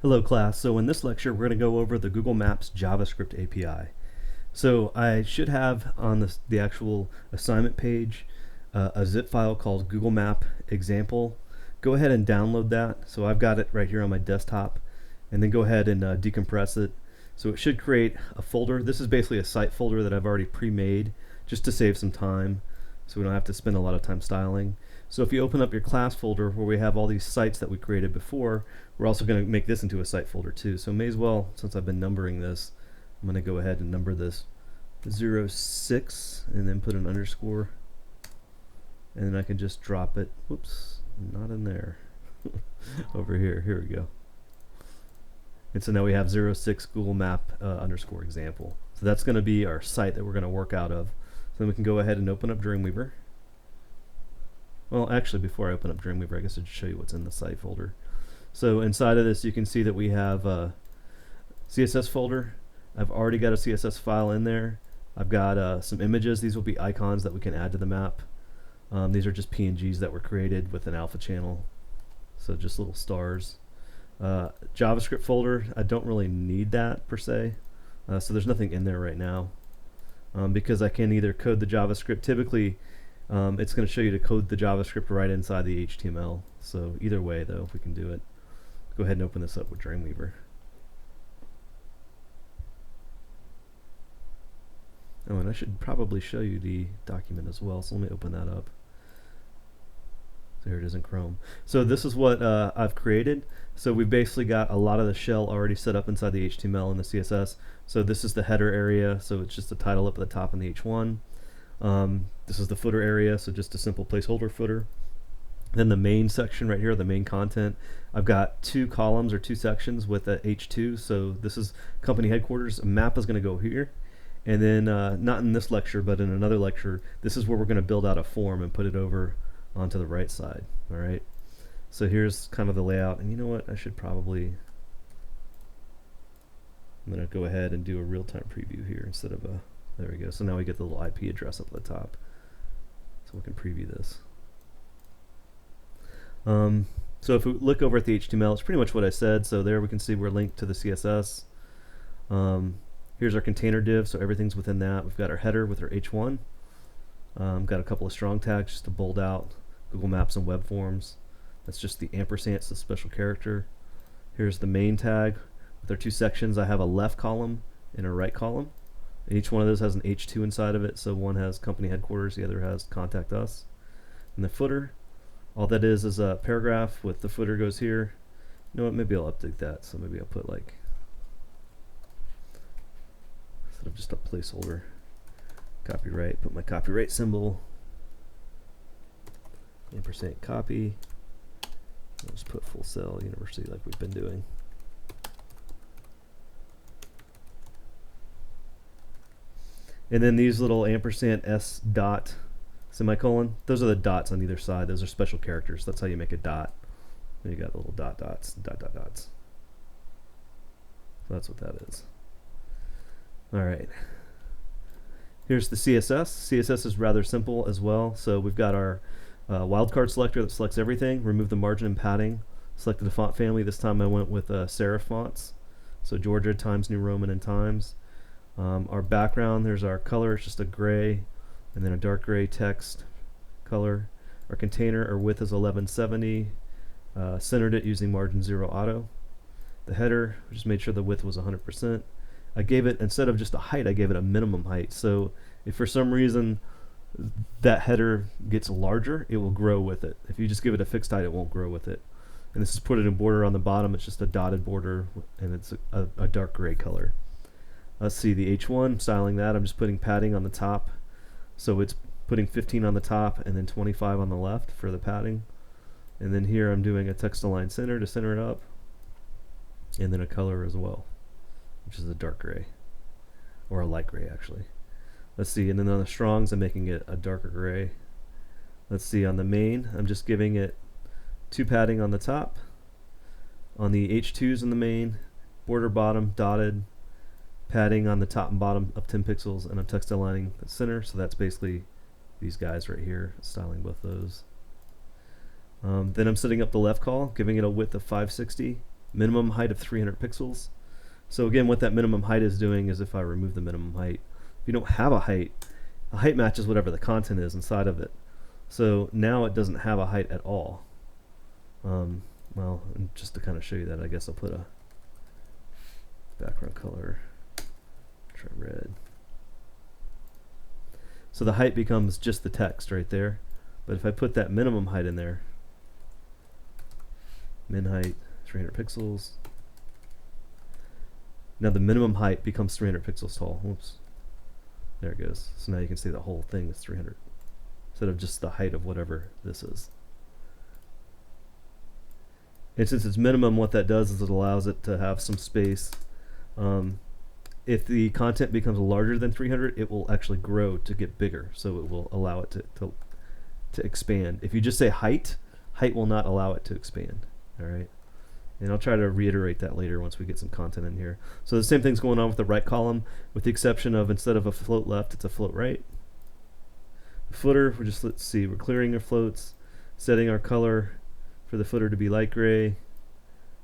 Hello class, so in this lecture we're going to go over the Google Maps JavaScript API. So I should have on the actual assignment page a zip file called Google Map example. Go ahead and download that. So I've got it right here on my desktop, and then go ahead and decompress it. So it should create a folder. This is basically a site folder that I've already pre-made just to save some time so we don't have to spend a lot of time styling. So if you open up your class folder where we have all these sites that we created before, we're also going to make this into a site folder too. So may as well, since I've been numbering this, I'm going to go ahead and number this 06 and then put an underscore, and then I can just drop it. Whoops, not in there. Over here. Here we go. And so now we have 06 Google Map underscore example. So that's going to be our site that we're going to work out of. So then we can go ahead and open up Dreamweaver. Well, actually, before I open up Dreamweaver, I guess I'll just show you what's in the site folder. So inside of this, you can see that we have a CSS folder. I've already got a CSS file in there. I've got some images. These will be icons that we can add to the map. These are just PNGs that were created with an alpha channel. So just little stars. JavaScript folder, I don't really need that per se. So there's nothing in there right now. Because I can either code the JavaScript. Typically, it's going to show you to code the JavaScript right inside the HTML. So either way, though, if we can do it. Go ahead and open this up with Dreamweaver. Oh, and I should probably show you the document as well. So let me open that up. There it is in Chrome. So this is what I've created. So we've basically got a lot of the shell already set up inside the HTML and the CSS. So this is the header area. So it's just the title up at the top in the H1. This is the footer area. So just a simple placeholder footer. Then the main section right here, the main content, I've got two columns or two sections with a H2. So this is company headquarters. A map is going to go here. And then, not in this lecture, but in another lecture, this is where we're going to build out a form and put it over onto the right side. All right. So here's kind of the layout. And you know what? I should probably, I'm going to go ahead and do a real-time preview here instead of a, there we go. So now we get the little IP address up at the top. So we can preview this. So if we look over at the HTML, it's pretty much what I said. So there we can see we're linked to the CSS. Here's our container div, so everything's within that. We've got our header with our H1. Got a couple of strong tags just to bold out Google Maps and web forms. That's just the ampersand, it's a special character. Here's the main tag with our two sections. I have a left column and a right column. And each one of those has an H2 inside of it. So one has company headquarters, the other has contact us. And the footer, all that is a paragraph with the footer goes here. You know what, maybe I'll update that. So maybe I'll put like, instead of just a placeholder, copyright, put my copyright symbol, ampersand copy. I'll just put Full Sail University like we've been doing. And then these little ampersand S dot semicolon, those are the dots on either side. Those are special characters. That's how you make a dot. And you got little dot dots, dot dot dots. So that's what that is. All right. Here's the CSS. CSS is rather simple as well. So we've got our wildcard selector that selects everything. Remove the margin and padding. Selected the font family. This time I went with serif fonts. So Georgia, Times New Roman, and Times. Our background, there's our color. It's just a gray and then a dark gray text color. Our container, our width is 1170. Centered it using margin 0 auto. The header, just made sure the width was 100%. I gave it, instead of just a height, I gave it a minimum height. So if for some reason that header gets larger, it will grow with it. If you just give it a fixed height, it won't grow with it. And this is put it in border on the bottom. It's just a dotted border, and it's a dark gray color. Let's see the H1, styling that. I'm just putting padding on the top. So it's putting 15 on the top and then 25 on the left for the padding. And then here I'm doing a text align center to center it up. And then a color as well, which is a dark gray, or a light gray actually. Let's see, and then on the strongs I'm making it a darker gray. Let's see, on the main I'm just giving it 2 padding on the top. On the H2s in the main, border bottom dotted, padding on the top and bottom up 10 pixels, and I'm text aligning the center, so that's basically these guys right here, styling both those. Then I'm setting up the left call, giving it a width of 560 minimum height of 300 pixels. So again, what that minimum height is doing is if I remove the minimum height, if you don't have a height matches whatever the content is inside of it. So now it doesn't have a height at all. Well, just to kind of show you that, I guess I'll put a background color, try red. So the height becomes just the text right there. But if I put that minimum height in there, min height 300 pixels. Now the minimum height becomes 300 pixels tall. Whoops. There it goes. So now you can see the whole thing is 300 instead of just the height of whatever this is. And since it's minimum, what that does is it allows it to have some space. If the content becomes larger than 300, it will actually grow to get bigger. So it will allow it to expand. If you just say height will not allow it to expand. All right. And I'll try to reiterate that later once we get some content in here. So the same thing's going on with the right column, with the exception of instead of a float left, it's a float right. The footer, let's see, we're clearing our floats, setting our color for the footer to be light gray.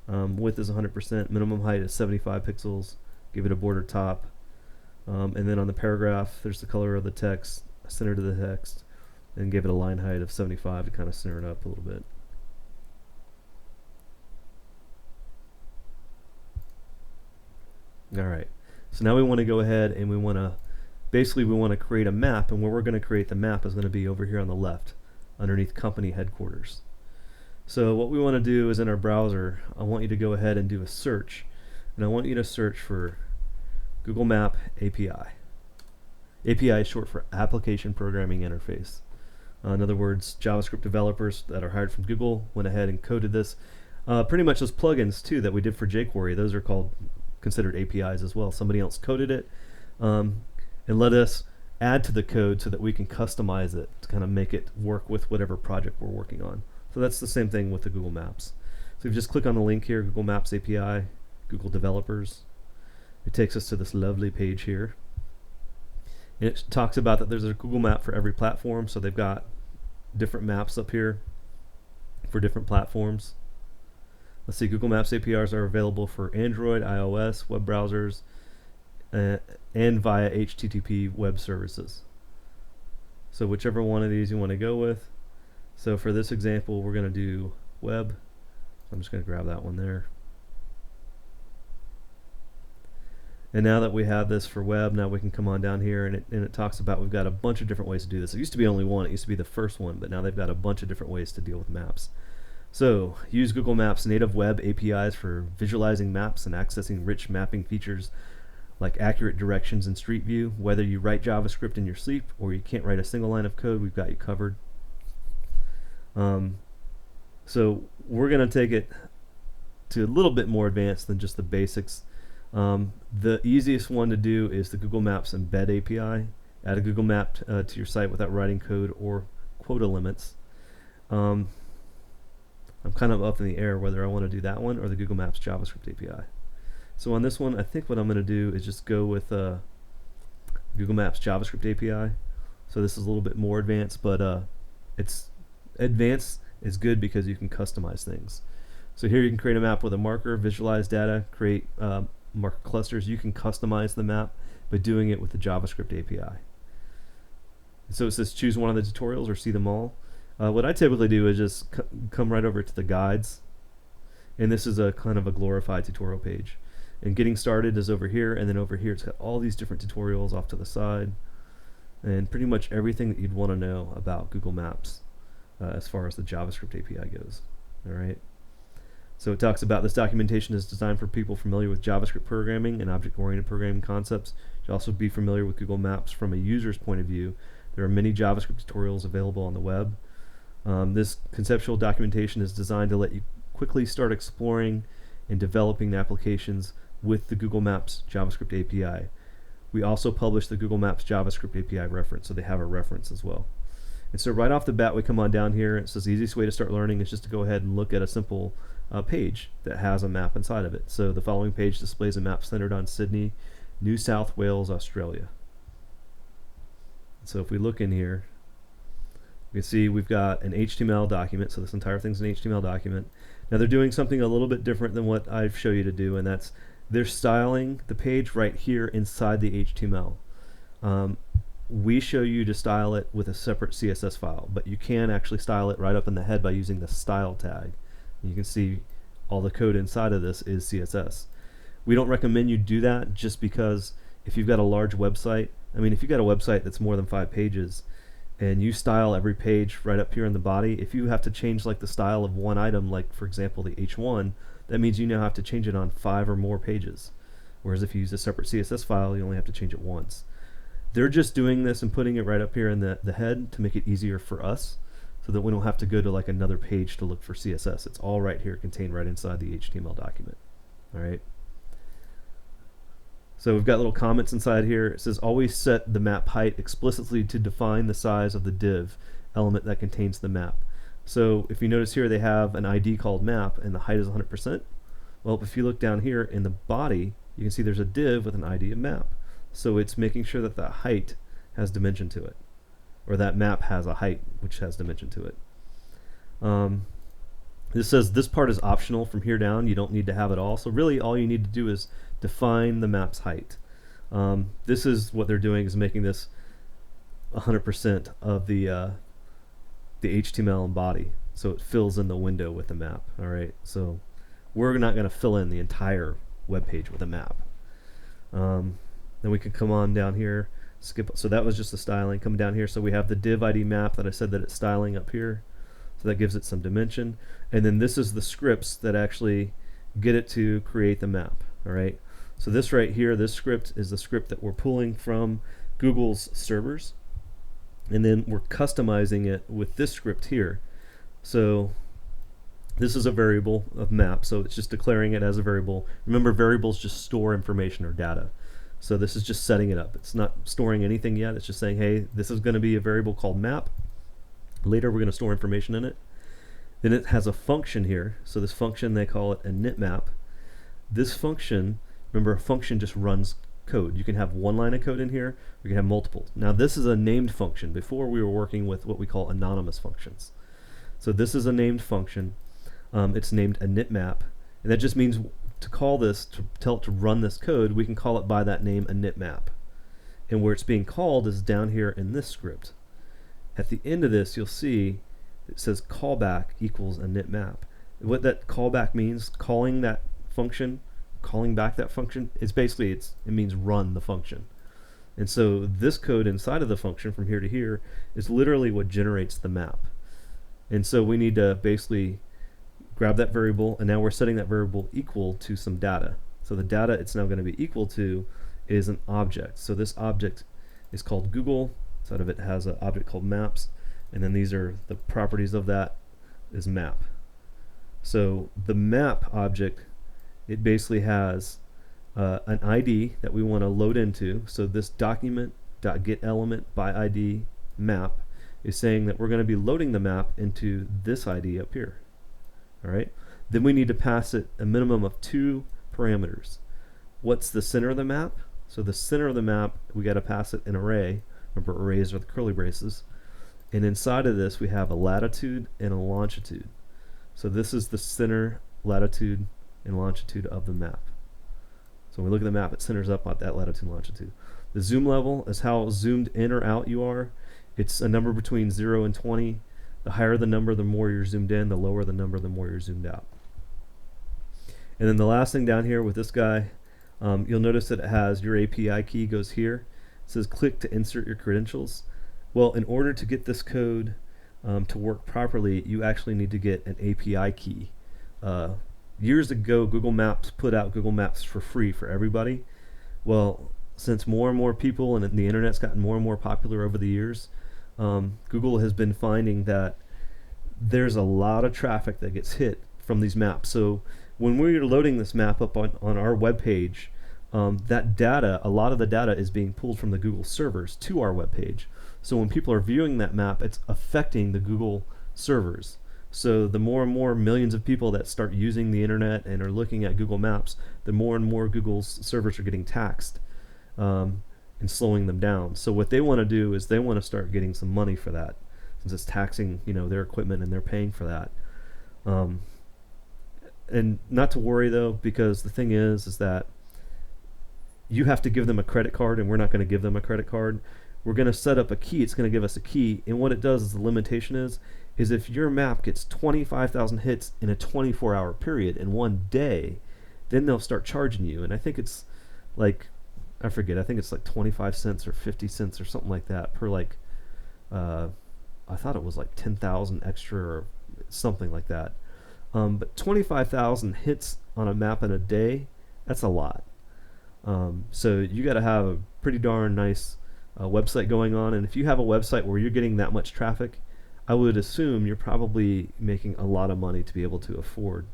Width is 100%, minimum height is 75 pixels. Give it a border top. And then on the paragraph, there's the color of the text, center to the text, and give it a line height of 75 to kind of center it up a little bit. Alright, so now we want to go ahead and we want to create a map, and where we're going to create the map is going to be over here on the left underneath company headquarters. So what we want to do is in our browser, I want you to go ahead and do a search, and I want you to search for Google Map API. API is short for Application Programming Interface. In other words, JavaScript developers that are hired from Google went ahead and coded this. Pretty much those plugins too that we did for jQuery, those are considered APIs as well. Somebody else coded it and let us add to the code so that we can customize it to kind of make it work with whatever project we're working on. So that's the same thing with the Google Maps. So if you just click on the link here, Google Maps API, Google Developers, it takes us to this lovely page here. And it talks about that there's a Google Map for every platform, so they've got different maps up here for different platforms. Let's see, Google Maps APIs are available for Android, iOS, web browsers, and via HTTP web services. So whichever one of these you want to go with. So for this example, we're going to do web. I'm just going to grab that one there. And now that we have this for web, now we can come on down here, and it talks about we've got a bunch of different ways to do this. It used to be only one. It used to be the first one, but now they've got a bunch of different ways to deal with maps. So use Google Maps native web APIs for visualizing maps and accessing rich mapping features like accurate directions in Street View. Whether you write JavaScript in your sleep or you can't write a single line of code, we've got you covered. So we're going to take it to a little bit more advanced than just the basics. The easiest one to do is the Google Maps Embed API. Add a Google Map to your site without writing code or quota limits. I'm kind of up in the air whether I want to do that one or the Google Maps JavaScript API. So on this one, I think what I'm going to do is just go with Google Maps JavaScript API. So this is a little bit more advanced, but it's advanced is good because you can customize things. So here you can create a map with a marker, visualize data, create marker clusters. You can customize the map by doing it with the JavaScript API. So it says choose one of the tutorials or see them all. What I typically do is just come right over to the guides, and this is a kind of a glorified tutorial page. And getting started is over here, and then over here it's got all these different tutorials off to the side, and pretty much everything that you'd want to know about Google Maps as far as the JavaScript API goes. All right. So it talks about this documentation is designed for people familiar with JavaScript programming and object-oriented programming concepts. You should also be familiar with Google Maps from a user's point of view. There are many JavaScript tutorials available on the web. This conceptual documentation is designed to let you quickly start exploring and developing the applications with the Google Maps JavaScript API. We also publish the Google Maps JavaScript API reference, so they have a reference as well. And so right off the bat, we come on down here. It says the easiest way to start learning is just to go ahead and look at a simple page that has a map inside of it. So the following page displays a map centered on Sydney, New South Wales, Australia. So if we look in here, we can see we've got an HTML document, so this entire thing's an HTML document. Now they're doing something a little bit different than what I've shown you to do, and that's they're styling the page right here inside the HTML. We show you to style it with a separate CSS file, but you can actually style it right up in the head by using the style tag. You can see all the code inside of this is CSS. We don't recommend you do that just because if you've got a large website, I mean, if you've got a website that's more than 5 pages and you style every page right up here in the body, if you have to change like the style of one item, like for example the H1, that means you now have to change it on 5 or more pages. Whereas if you use a separate CSS file, you only have to change it once. They're just doing this and putting it right up here in the head to make it easier for us so that we don't have to go to like another page to look for CSS. It's all right here contained right inside the HTML document. All right. So we've got little comments inside here. It says always set the map height explicitly to define the size of the div element that contains the map. So if you notice here they have an ID called map and the height is 100%. Well, if you look down here in the body, you can see there's a div with an ID of map. So it's making sure that the height has dimension to it, or that map has a height which has dimension to it. This says this part is optional from here down. You don't need to have it all. So really all you need to do is define the map's height. This is what they're doing, is making this 100% of the HTML and body, so it fills in the window with the map. All right, so we're not going to fill in the entire web page with a map. Then we can come on down here, skip. So that was just the styling. Come down here, so we have the div ID map that I said that it's styling up here. So that gives it some dimension. And then this is the scripts that actually get it to create the map. All right. So this right here, this script is the script that we're pulling from Google's servers, and then we're customizing it with this script here. So this is a variable of map, so it's just declaring it as a variable. Remember, variables just store information or data. So this is just setting it up. It's not storing anything yet. It's just saying, hey, this is going to be a variable called map. Later we're going to store information in it. Then it has a function here. So this function, they call it a initmap. This function, remember, a function just runs code. You can have one line of code in here, or you can have multiple. Now this is a named function. Before we were working with what we call anonymous functions. So this is a named function. It's named initmap, and that just means to call this, to tell it to run this code, we can call it by that name, initmap. And where it's being called is down here in this script. At the end of this, you'll see it says callback equals initmap. What that callback means, calling that function, calling back that function, is basically it means run the function. And so this code inside of the function from here to here is literally what generates the map. And so we need to basically grab that variable, and now we're setting that variable equal to some data. So the data it's now going to be equal to is an object. So this object is called Google. Inside of it has an object called maps, and then these are the properties of that is map. So the map object, it basically has an ID that we want to load into. So this document.getElement by ID map is saying that we're going to be loading the map into this ID up here. All right. Then we need to pass it a minimum of 2 parameters. What's the center of the map? So the center of the map, we got to pass it an array. Remember, arrays are the curly braces. And inside of this, we have a latitude and a longitude. So this is the center, latitude, and longitude of the map. So when we look at the map, it centers up at that latitude and longitude. The zoom level is how zoomed in or out you are. It's a number between 0 and 20. The higher the number, the more you're zoomed in. The lower the number, the more you're zoomed out. And then the last thing down here with this guy, you'll notice that it has your API key goes here. It says click to insert your credentials. Well, in order to get this code to work properly, you actually need to get an API key. Years ago, Google Maps put out Google Maps for free for everybody. Well, since more and more people and the internet's gotten more and more popular over the years, Google has been finding that there's a lot of traffic that gets hit from these maps. So when we're loading this map up on our web page, that data, a lot of the data is being pulled from the Google servers to our web page. So when people are viewing that map, it's affecting the Google servers. So the more and more millions of people that start using the internet and are looking at Google Maps, the more and more Google's servers are getting taxed and slowing them down. So what they want to do is they want to start getting some money for that, since it's taxing, their equipment and they're paying for that. And not to worry though, because the thing is that you have to give them a credit card, and we're not going to give them a credit card. We're going to set up a key. It's going to give us a key, and what it does is the limitation is if your map gets 25,000 hits in a 24-hour period in one day, then they'll start charging you. And I think it's like, I forget, I think it's like 25 cents or 50 cents or something like that per like, I thought it was like 10,000 extra or something like that. But 25,000 hits on a map in a day, that's a lot. So you got to have a pretty darn nice website going on. And if you have a website where you're getting that much traffic, I would assume you're probably making a lot of money to be able to afford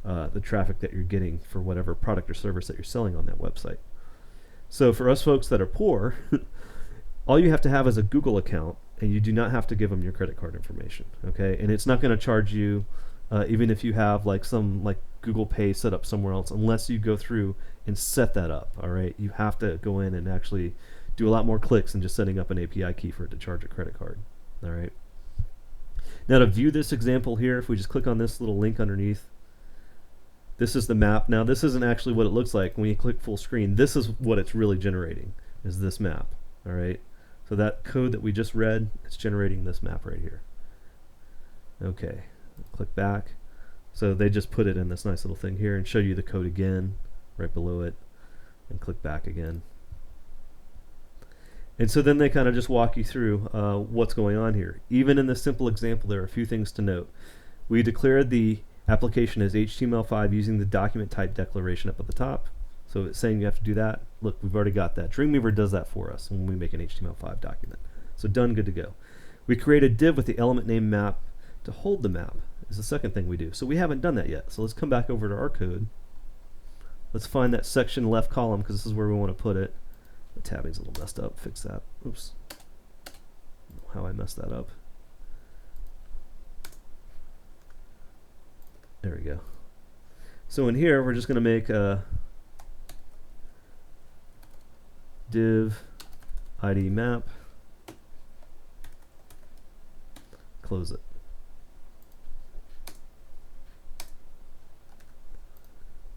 the traffic that you're getting for whatever product or service that you're selling on that website. So for us folks that are poor, all you have to have is a Google account, and you do not have to give them your credit card information. Okay, and it's not going to charge you even if you have like some like Google Pay set up somewhere else, unless you go through and set that up. All right, you have to go in and actually do a lot more clicks than just setting up an API key for it to charge a credit card. All right. Now to view this example here, if we just click on this little link underneath, this is the map. Now this isn't actually what it looks like when you click full screen. This is what it's really generating, is this map. All right. So that code that we just read, it's generating this map right here. Okay. Click back. So they just put it in this nice little thing here and show you the code again right below it, and click back again. And so then they kind of just walk you through what's going on here. Even in this simple example, there are a few things to note. We declared the application as HTML5 using the document type declaration up at the top. So it's saying you have to do that. Look, we've already got that. Dreamweaver does that for us when we make an HTML5 document. So done, good to go. We create a div with the element name map to hold the map is the second thing we do. So we haven't done that yet. So let's come back over to our code. Let's find that section left column, because this is where we want to put it. The tabbing's a little messed up. Fix that. Oops. I don't know how I messed that up. There we go. So in here, we're just going to make a div ID map. Close it.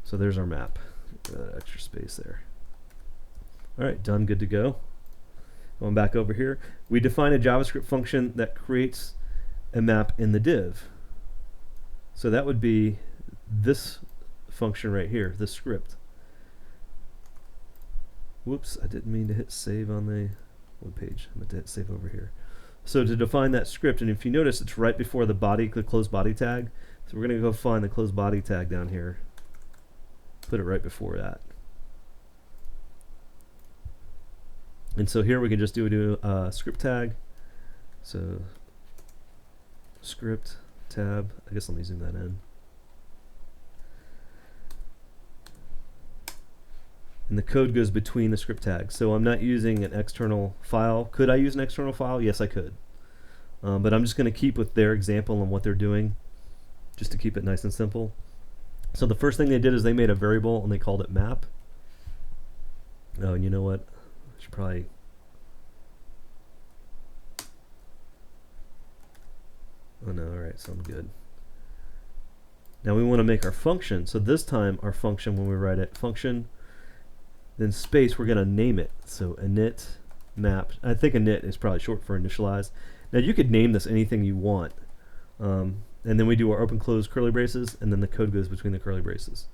So there's our map. Extra space there. All right, done, good to go. Going back over here, we define a JavaScript function that creates a map in the div. So that would be this function right here, this script. Whoops, I didn't mean to hit save on the web page. I meant to hit save over here. So to define that script, and if you notice, it's right before the body, the close body tag. So we're going to go find the close body tag down here. Put it right before that. And so here we can just do a script tag. So script tab. I guess let me zoom that in. And the code goes between the script tags. So I'm not using an external file. Could I use an external file? Yes, I could. But I'm just going to keep with their example and what they're doing, just to keep it nice and simple. So the first thing they did is they made a variable and they called it map. Oh, and you know what? I should probably... Oh no, alright, so I'm good. Now we want to make our function. So this time our function, when we write it, function, then space, we're going to name it. So init map. I think init is probably short for initialize. Now you could name this anything you want. And then we do our open close curly braces, and then the code goes between the curly braces.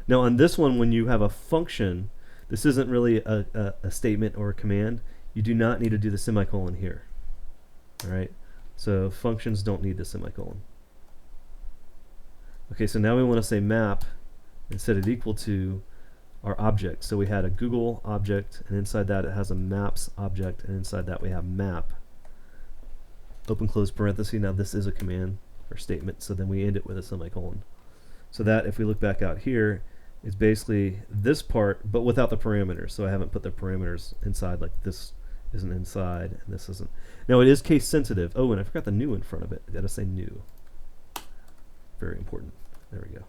Now on this one, when you have a function, this isn't really a statement or a command. You do not need to do the semicolon here. All right. So functions don't need the semicolon. Okay, so now we want to say map and set it equal to our object. So we had a Google object, and inside that it has a maps object, and inside that we have map. Open close parenthesis. Now this is a command or statement, so then we end it with a semicolon. So that, if we look back out here, is basically this part, but without the parameters. So I haven't put the parameters inside, like this isn't inside and this isn't. Now it is case sensitive. Oh, and I forgot the new in front of it. I gotta say new. Very important. There we go.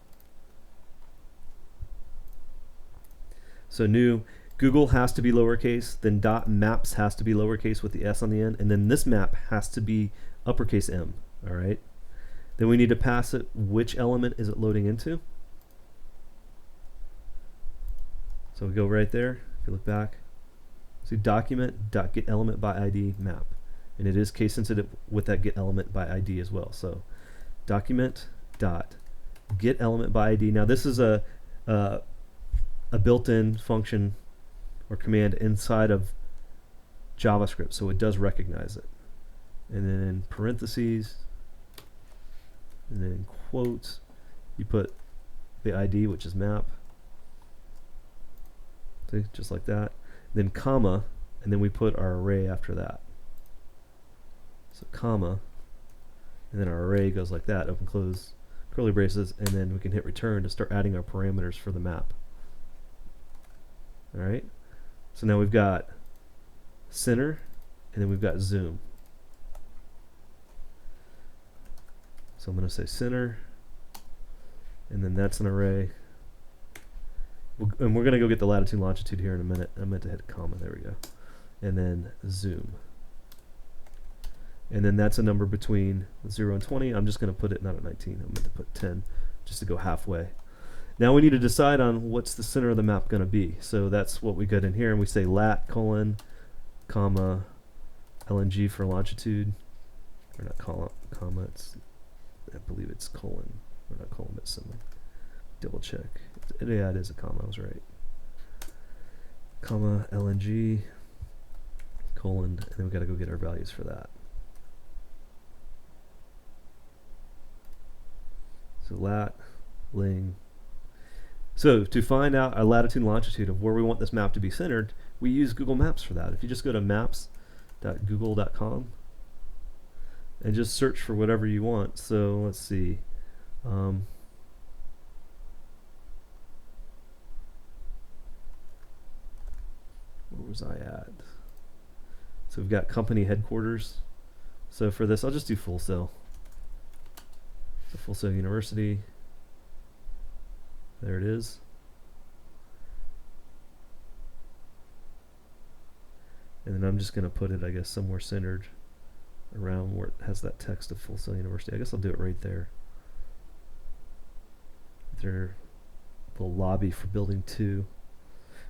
So new, Google has to be lowercase, then dot maps has to be lowercase with the S on the end, and then this map has to be uppercase M. All right. Then we need to pass it which element is it loading into. So we go right there. If you look back, see document.getElementById by ID map. And it is case sensitive with that getElementById by ID as well. So document.getElementById by ID. Now this is a built-in function or command inside of JavaScript, so it does recognize it. And then in parentheses, and then in quotes, you put the ID, which is map. See, just like that. Then comma, and then we put our array after that. So comma, and then our array goes like that, open, close, curly braces, and then we can hit return to start adding our parameters for the map. Alright, so now we've got center, and then we've got zoom. So I'm going to say center, and then that's an array. And we're going to go get the latitude and longitude here in a minute. I meant to hit a comma, there we go. And then zoom. And then that's a number between 0 and 20. I'm just going to put it not at 19, I'm going to put 10 just to go halfway. Now we need to decide on what's the center of the map going to be. So that's what we got in here, and we say lat colon comma LNG for longitude, or not comma, it's, I believe it's colon, or not colon, but symbol. Double check. Yeah, it is a comma, I was right. Comma LNG colon, and then we got to go get our values for that. So lat, ling. So to find out our latitude and longitude of where we want this map to be centered, we use Google Maps for that. If you just go to maps.google.com and just search for whatever you want. So let's see. Where was I at? So we've got company headquarters. So for this, I'll just do Full Sail. So Full Sail University. There it is. And then I'm just going to put it, I guess, somewhere centered around where it has that text of Full Sail University. I guess I'll do it right there. Their little lobby for building 2.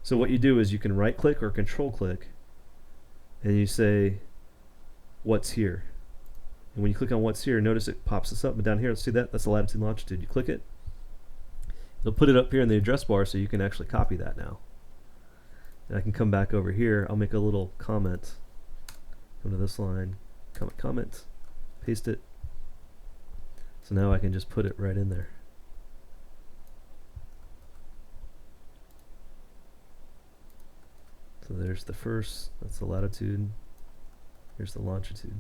So what you do is you can right click or control click and you say what's here. And when you click on what's here, notice it pops this up, but down here, let's see that, that's the latitude and longitude. You click it, it'll put it up here in the address bar so you can actually copy that now. And I can come back over here, I'll make a little comment, come to this line, comment, paste it. So now I can just put it right in there. So there's the first, that's the latitude, here's the longitude.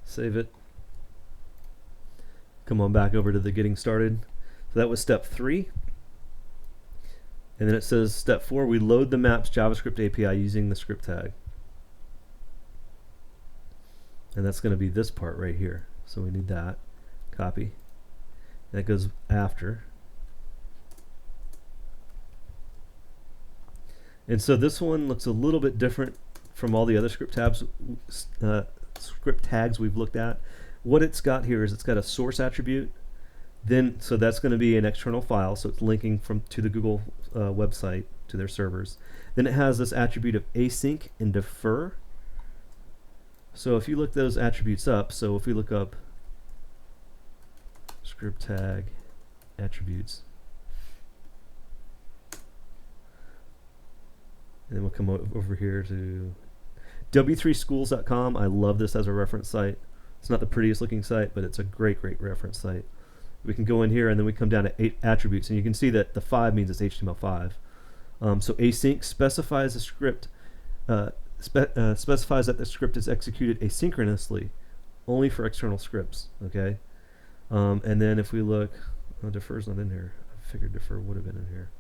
Save it. Come on back over to the getting started. So that was step 3. And then it says step 4, we load the Maps JavaScript API using the script tag. And that's going to be this part right here. So we need that. Copy. That goes after. And so this one looks a little bit different from all the other script tags we've looked at. What it's got here is it's got a source attribute. Then, so that's going to be an external file, so it's linking to the Google website, to their servers. Then it has this attribute of async and defer. So if you look those attributes up, so if we look up script tag attributes, and then we'll come over here to w3schools.com. I love this as a reference site. It's not the prettiest looking site, but it's a great reference site. We can go in here and then we come down to 8 attributes, and you can see that the 5 means it's HTML5. So async specifies a script, specifies that the script is executed asynchronously, only for external scripts. Okay, and then if we look, defer's not in here. I figured defer would have been in here.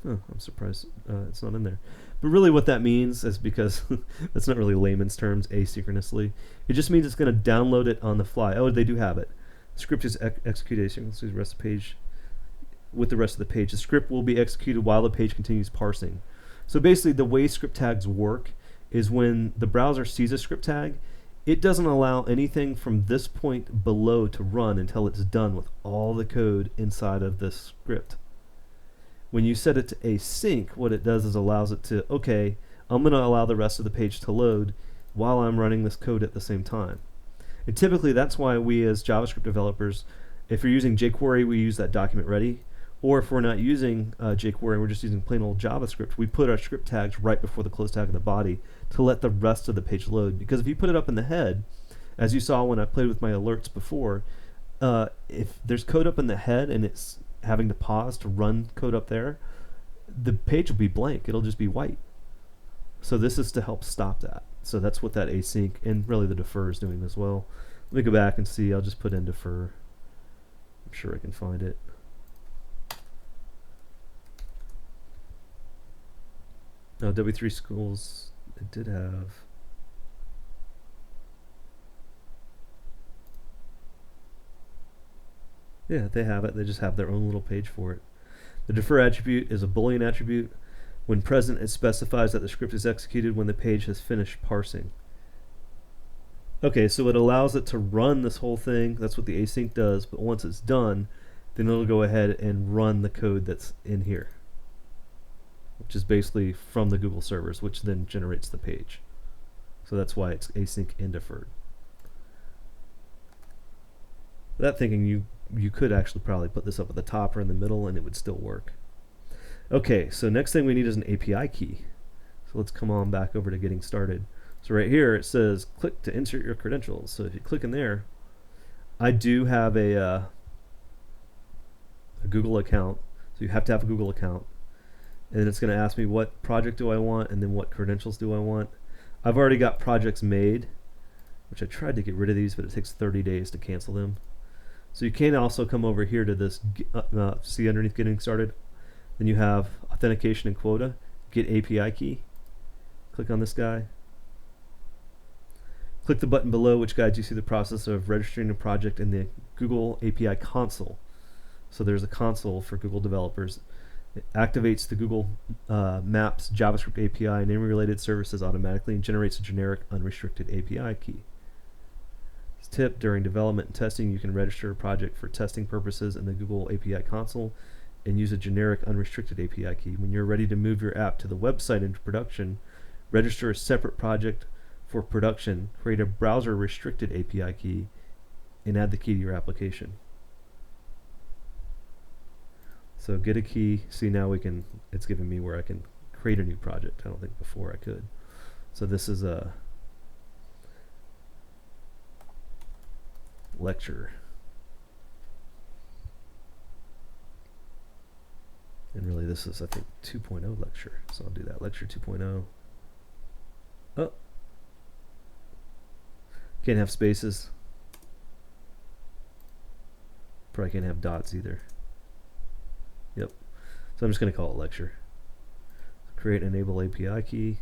Oh, I'm surprised it's not in there. But really what that means is, because that's not really layman's terms, asynchronously. It just means it's going to download it on the fly. Oh, they do have it. The script is executed asynchronously the rest of the page, with the rest of the page. The script will be executed while the page continues parsing. So basically the way script tags work is when the browser sees a script tag, it doesn't allow anything from this point below to run until it's done with all the code inside of this script. When you set it to async, what it does is allows it to, okay, I'm going to allow the rest of the page to load while I'm running this code at the same time. And typically that's why we as JavaScript developers, if you're using jQuery, we use that document ready. Or if we're not using jQuery, we're just using plain old JavaScript, we put our script tags right before the close tag of the body to let the rest of the page load. Because if you put it up in the head, as you saw when I played with my alerts before, if there's code up in the head and it's having to pause to run code up there, the page will be blank. It'll just be white. So this is to help stop that. So that's what that async and really the defer is doing as well. Let me go back and see. I'll just put in defer. I'm sure I can find it. No, W3 Schools, it did have. Yeah, they have it. They just have their own little page for it. The defer attribute is a Boolean attribute. When present, it specifies that the script is executed when the page has finished parsing. Okay, so it allows it to run this whole thing. That's what the async does. But once it's done, then it'll go ahead and run the code that's in here, which is basically from the Google servers, which then generates the page. So that's why it's async and deferred. That thinking, you could actually probably put this up at the top or in the middle and it would still work. Okay, so next thing we need is an API key. So let's come on back over to getting started. So right here it says click to insert your credentials. So if you click in there, I do have a Google account. So you have to have a Google account. And it's going to ask me what project do I want and then what credentials do I want. I've already got projects made, which I tried to get rid of these, but it takes 30 days to cancel them. So you can also come over here to this, see underneath getting started. Then you have authentication and quota, get API key. Click on this guy. Click the button below, which guides you through the process of registering a project in the Google API console. So there's a console for Google developers. It activates the Google Maps JavaScript API and any related services automatically and generates a generic unrestricted API key. Tip: during development and testing, you can register a project for testing purposes in the Google API console and use a generic unrestricted API key. When you're ready to move your app to the website into production, register a separate project for production, create a browser restricted API key, and add the key to your application. So get a key. See, now it's giving me where I can create a new project. I don't think before I could. So this is a lecture. And really this is, I think, 2.0 lecture. So I'll do that, lecture 2.0. Oh. Can't have spaces. Probably can't have dots either. Yep. So I'm just going to call it lecture. Create enable API key.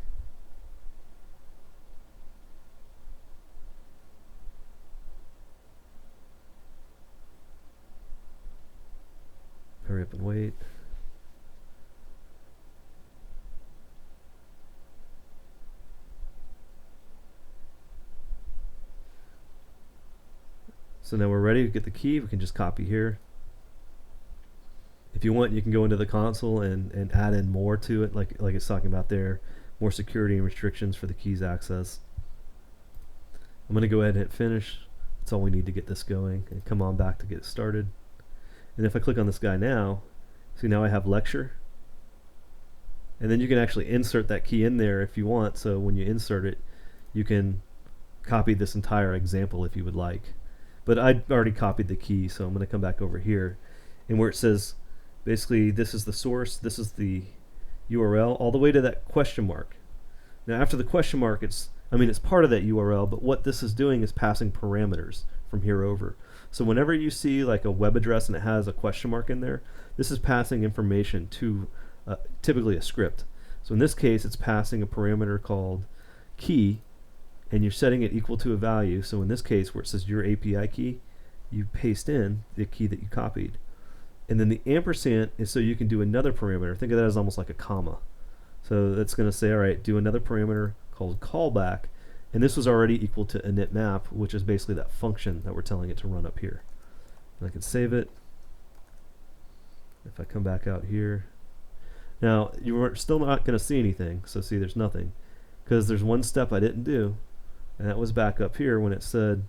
Hurry up and wait. So now we're ready to get the key. We can just copy here. If you want, you can go into the console and add in more to it, like it's talking about there, more security and restrictions for the key's access. I'm going to go ahead and hit finish. That's all we need to get this going, and come on back to get started. And if I click on this guy now, see, now I have lecture. And then you can actually insert that key in there if you want. So when you insert it, you can copy this entire example if you would like. But I already copied the key, so I'm going to come back over here. And where it says, basically, this is the source, this is the URL, all the way to that question mark. Now after the question mark, it's part of that URL, but what this is doing is passing parameters from here over. So whenever you see like a web address and it has a question mark in there, this is passing information to typically a script. So in this case, it's passing a parameter called key, and you're setting it equal to a value. So in this case, where it says your API key, you paste in the key that you copied. And then the ampersand is so you can do another parameter. Think of that as almost like a comma. So that's going to say, all right, do another parameter called callback, And this was already equal to init map, which is basically that function that we're telling it to run up here. And I can save it. If I come back out here, now you're still not going to see anything. So see, there's nothing, because there's one step I didn't do, and that was back up here when it said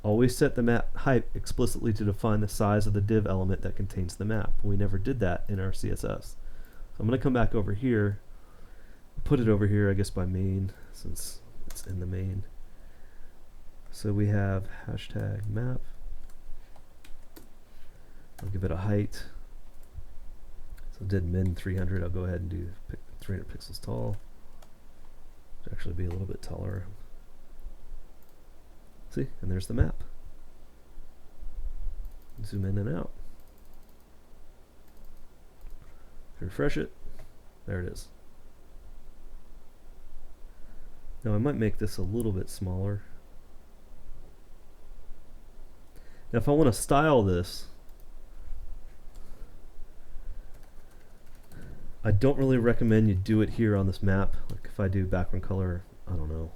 always set the map height explicitly to define the size of the div element that contains the map. We never did that in our CSS. So I'm going to come back over here, put it over here, I guess by main, since it's in the main. So we have hashtag map. I'll give it a height. So it did min 300. I'll go ahead and do 300 pixels tall. It'll actually be a little bit taller. See, and there's the map. Zoom in and out. Refresh it. There it is. Now I might make this a little bit smaller. Now if I want to style this, I don't really recommend you do it here on this map. Like if I do background color, I don't know.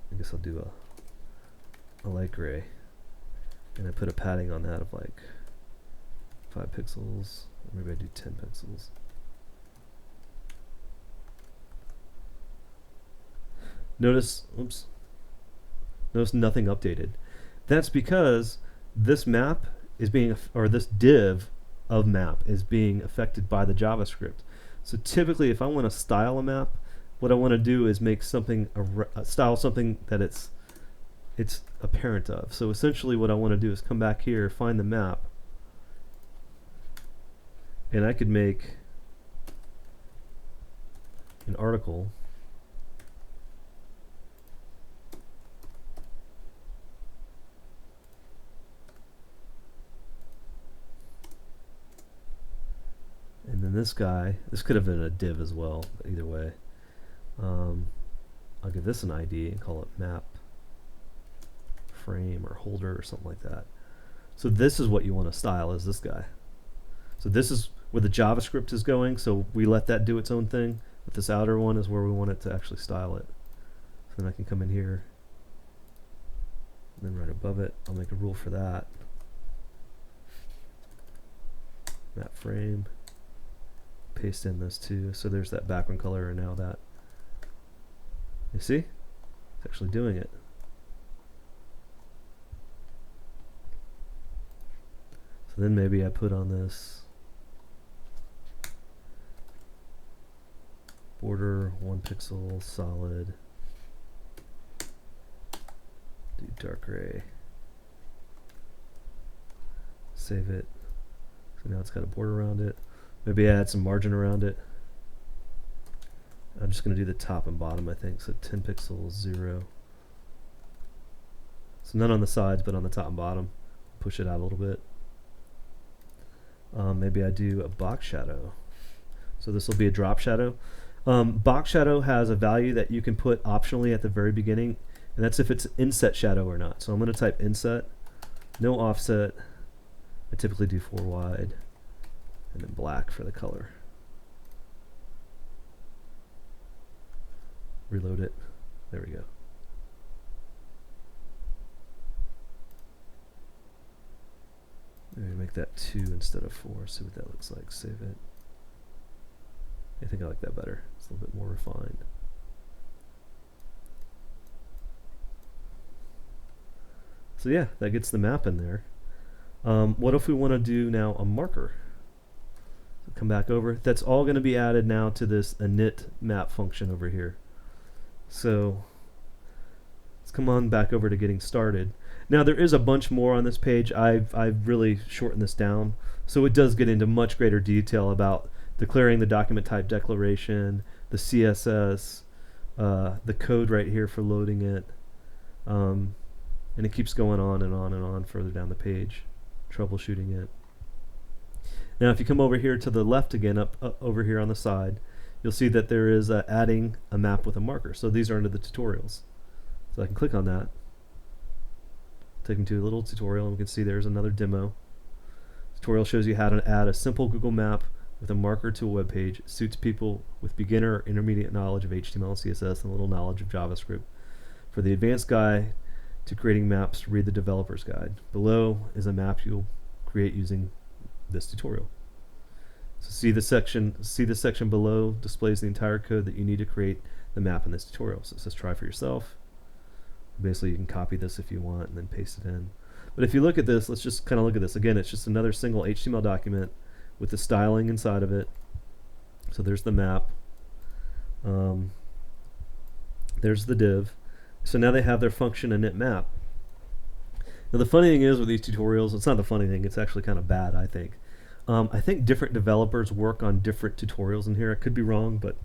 I guess I'll do a light gray, and I put a padding on that of like 5 pixels. Or maybe I do 10 pixels. Notice, oops. Notice nothing updated. That's because this map is being, or this div of map is being affected by the JavaScript. So typically, if I want to style a map, what I want to do is make something style something that it's a parent of. So essentially, what I want to do is come back here, find the map, and I could make an article. And then this guy, this could have been a div as well, but either way. I'll give this an ID and call it map frame or holder or something like that. So this is what you want to style, is this guy. So this is where the JavaScript is going, so we let that do its own thing. But this outer one is where we want it to actually style it. So then I can come in here, and then right above it, I'll make a rule for that. Map frame. Paste in those two. So there's that background color, and now that. You see? It's actually doing it. So then maybe I put on this border 1 pixel solid. Do dark gray. Save it. So now it's got a border around it. Maybe add some margin around it. I'm just going to do the top and bottom, I think. So 10 pixels, 0. So none on the sides, but on the top and bottom. Push it out a little bit. Maybe I do a box shadow. So this will be a drop shadow. Box shadow has a value that you can put optionally at the very beginning, and that's if it's inset shadow or not. So I'm going to type inset, no offset. I typically do 4 wide, and then black for the color. Reload it. There we go. Maybe make that 2 instead of 4. See what that looks like. Save it. I think I like that better. It's a little bit more refined. So yeah, that gets the map in there. What if we want to do now a marker? So come back over. That's all going to be added now to this init map function over here. So let's come on back over to getting started. Now there is a bunch more on this page. I've really shortened this down, so it does get into much greater detail about declaring the document type declaration, the CSS, the code right here for loading it, and it keeps going on and on and on further down the page, troubleshooting it. Now if you come over here to the left again, up over here on the side, you'll see that there is adding a map with a marker. So these are under the tutorials. So I can click on that, take me to a little tutorial, and we can see there's another demo. Tutorial shows you how to add a simple Google map with a marker to a web page. It suits people with beginner or intermediate knowledge of HTML and CSS and a little knowledge of JavaScript. For the advanced guy to creating maps, read the developer's guide. Below is a map you'll create using this tutorial. So see the section below displays the entire code that you need to create the map in this tutorial. So it says try for yourself. Basically, you can copy this if you want and then paste it in. But if you look at this, let's just kind of look at this. Again, it's just another single HTML document with the styling inside of it. So there's the map. There's the div. So now they have their function init map. Now the funny thing is with these tutorials, it's not the funny thing, it's actually kind of bad, I think. I think different developers work on different tutorials in here. I could be wrong, but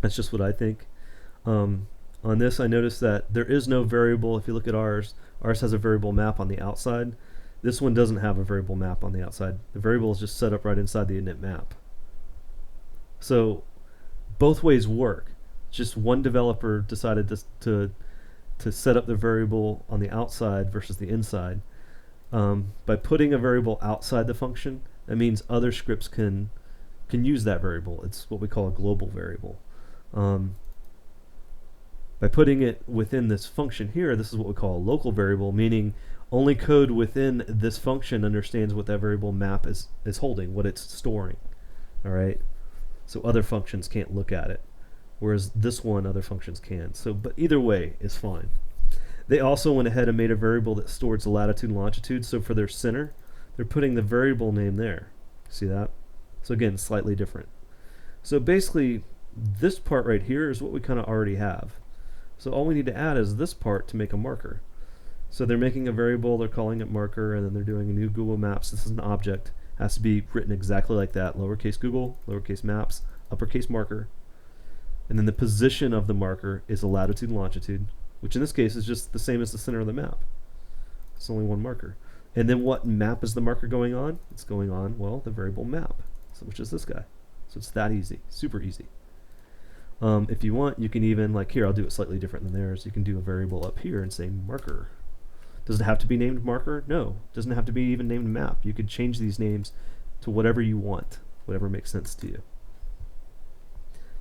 that's just what I think. On this, I noticed that there is no variable. If you look at ours has a variable map on the outside. This one doesn't have a variable map on the outside. The variable is just set up right inside the init map. So both ways work. Just one developer decided to set up the variable on the outside versus the inside. By putting a variable outside the function, that means other scripts can use that variable. It's what we call a global variable. By putting it within this function here, this is what we call a local variable, meaning only code within this function understands what that variable map is holding, what it's storing. All right. So other functions can't look at it, whereas this one other functions can. So, but either way is fine. They also went ahead and made a variable that stores the latitude and longitude. So for their center, they're putting the variable name there. See that? So again, slightly different. So basically, this part right here is what we kind of already have. So all we need to add is this part to make a marker. So they're making a variable, they're calling it marker, and then they're doing a new Google Maps. This is an object. It has to be written exactly like that. Lowercase Google, lowercase maps, uppercase marker. And then the position of the marker is the latitude and longitude, which in this case is just the same as the center of the map. It's only one marker. And then what map is the marker going on? It's going on, well, the variable map, which is this guy. So it's that easy, super easy. If you want, you can even, like here, I'll do it slightly different than theirs. You can do a variable up here and say marker. Does it have to be named marker? No. It doesn't have to be even named map. You could change these names to whatever you want, whatever makes sense to you.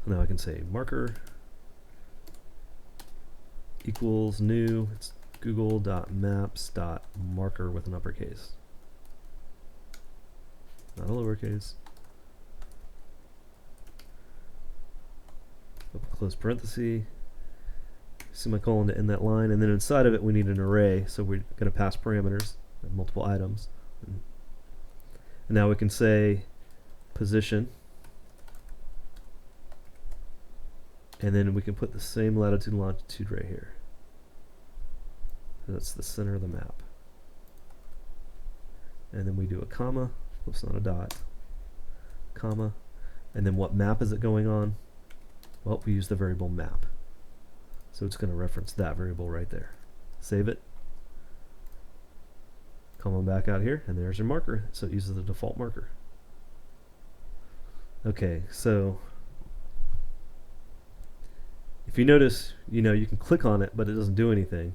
So now I can say marker equals new, it's google.maps.marker with an uppercase. Not a lowercase. Close parenthesis, semicolon to end that line, and then inside of it we need an array, so we're going to pass parameters, multiple items. And now we can say position, and then we can put the same latitude and longitude right here. That's the center of the map. And then we do a comma, whoops, not a dot, comma, and then what map is it going on? Well, we use the variable map. So it's going to reference that variable right there. Save it. Come on back out here, and there's your marker. So it uses the default marker. Okay, so if you notice, you can click on it, but it doesn't do anything.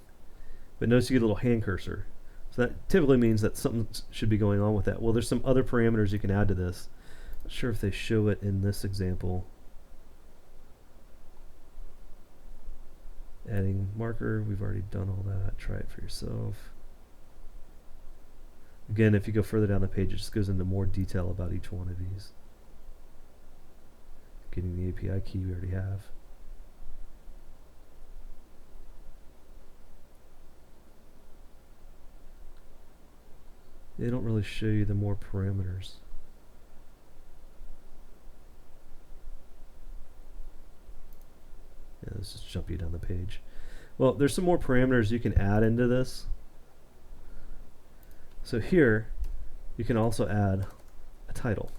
But notice you get a little hand cursor. So that typically means that something should be going on with that. Well, there's some other parameters you can add to this. Not sure if they show it in this example. Adding marker, we've already done all that. Try it for yourself. Again, if you go further down the page, it just goes into more detail about each one of these. Getting the API key we already have. They don't really show you the more parameters. Yeah, let's just jump you down the page. Well, there's some more parameters you can add into this. So here, you can also add a title.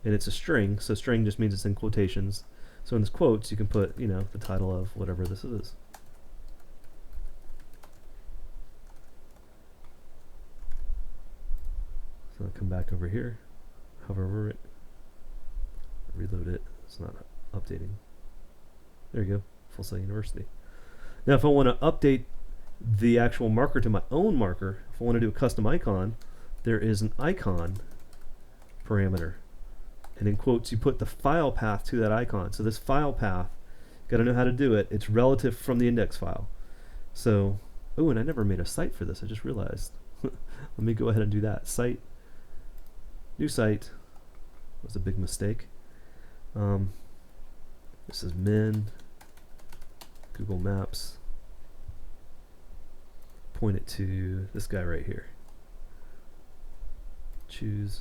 And it's a string, so string just means it's in quotations. So in this quotes, you can put, the title of whatever this is. So I'll come back over here, hover over it, reload it. It's not updating. There you go, Full Sail University. Now if I want to update the actual marker to my own marker, if I want to do a custom icon, there is an icon parameter. and in quotes you put the file path to that icon. So this file path, got to know how to do it. It's relative from the index file. So, oh, and I never made a site for this. I just realized. Let me go ahead and do that. Site, new site. Was a big mistake. This is min, Google Maps. Point it to this guy right here. Choose,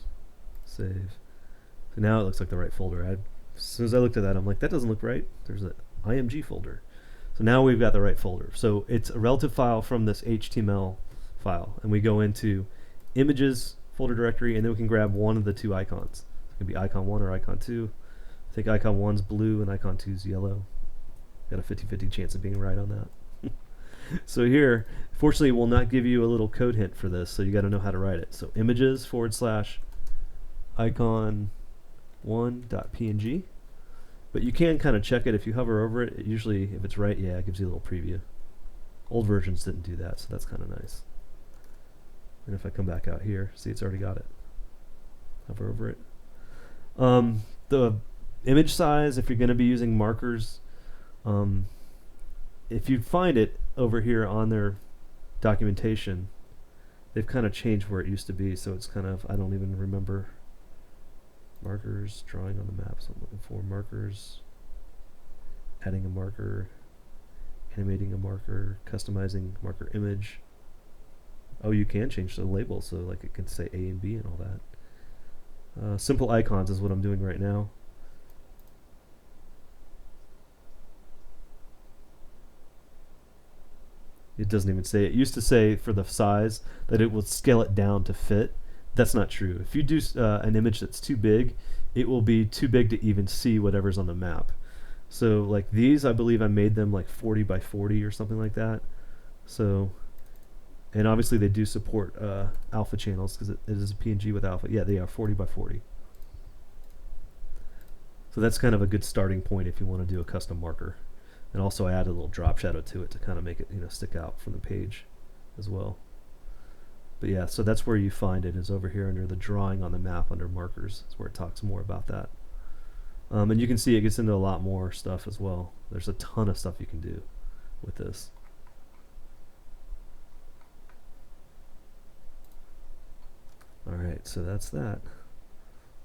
save. So now it looks like the right folder. As soon as I looked at that, I'm like, that doesn't look right. There's an IMG folder. So now we've got the right folder. So it's a relative file from this HTML file, and we go into images folder directory, and then we can grab one of the two icons. It can be icon 1 or icon 2. I think icon 1's blue and icon 2's yellow. Got a 50-50 chance of being right on that. So here, fortunately, it will not give you a little code hint for this, so you got to know how to write it. So images / icon 1.png. But you can kind of check it if you hover over it. Usually, if it's right, yeah, it gives you a little preview. Old versions didn't do that, so that's kind of nice. And if I come back out here, see, it's already got it. Hover over it. The image size, if you're going to be using markers, if you find it over here on their documentation, they've kind of changed where it used to be, so it's kind of, I don't even remember. Markers, drawing on the map, so I'm looking for markers, adding a marker, animating a marker, customizing marker image. Oh, you can change the label, so like it can say A and B and all that. Simple icons is what I'm doing right now. It doesn't even say. It used to say for the size that it will scale it down to fit. That's not true. If you do an image that's too big, it will be too big to even see whatever's on the map. So like these, I believe I made them like 40 by 40 or something like that. So, and obviously they do support alpha channels because it is a PNG with alpha. Yeah, they are 40 by 40. So that's kind of a good starting point if you want to do a custom marker. And also I added a little drop shadow to it to kind of make it, you know, stick out from the page as well. But yeah, so that's where you find it, is over here under the drawing on the map under markers. That's where it talks more about that. And you can see it gets into a lot more stuff as well. There's a ton of stuff you can do with this. Alright, so that's that.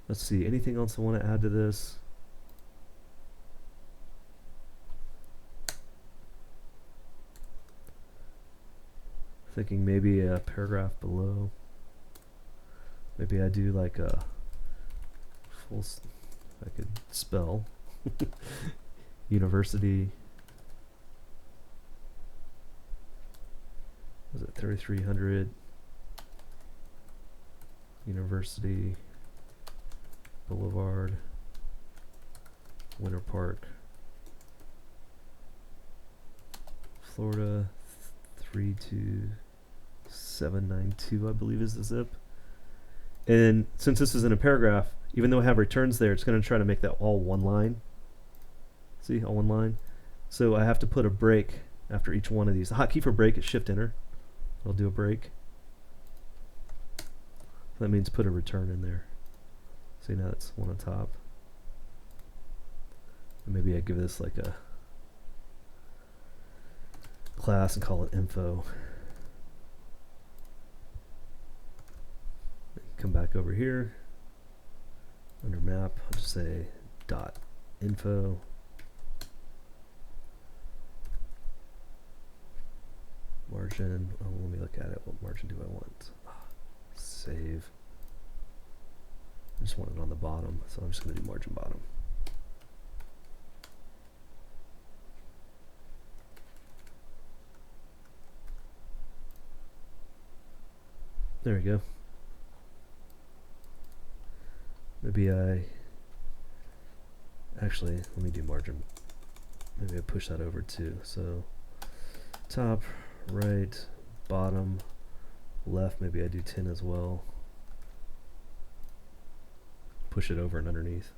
Let's see, anything else I want to add to this? Thinking maybe a paragraph below. Maybe I do like a full, I could spell university. Was it 3300 University Boulevard, Winter Park, Florida 32792, I believe is the zip. And since this is in a paragraph, even though I have returns there, it's going to try to make that all one line. See, all one line. So I have to put a break after each one of these. The hotkey for break is Shift-Enter. I'll do a break. That means put a return in there. See, now it's one on top. And maybe I give this like a class and call it info. Come back over here under map. I'll just say dot info. Margin. Oh, let me look at it. What margin do I want? Save. I just want it on the bottom, so I'm just going to do margin bottom. There we go. Maybe actually, let me do margin. Maybe I push that over too. So top, right, bottom, left, maybe I do 10 as well. Push it over and underneath.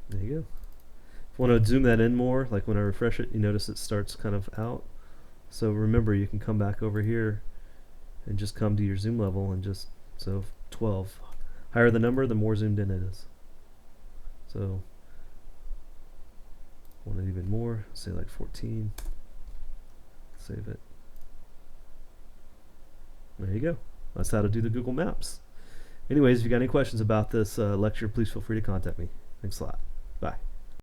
There you go. If you want to zoom that in more, like when I refresh it, you notice it starts kind of out. So remember, you can come back over here and just come to your zoom level and just, so 12. Higher the number, the more zoomed in it is. So want it even more, say like 14. Save it. There you go. That's how to do the Google Maps. Anyways, if you got any questions about this lecture, please feel free to contact me. Thanks a lot. Bye.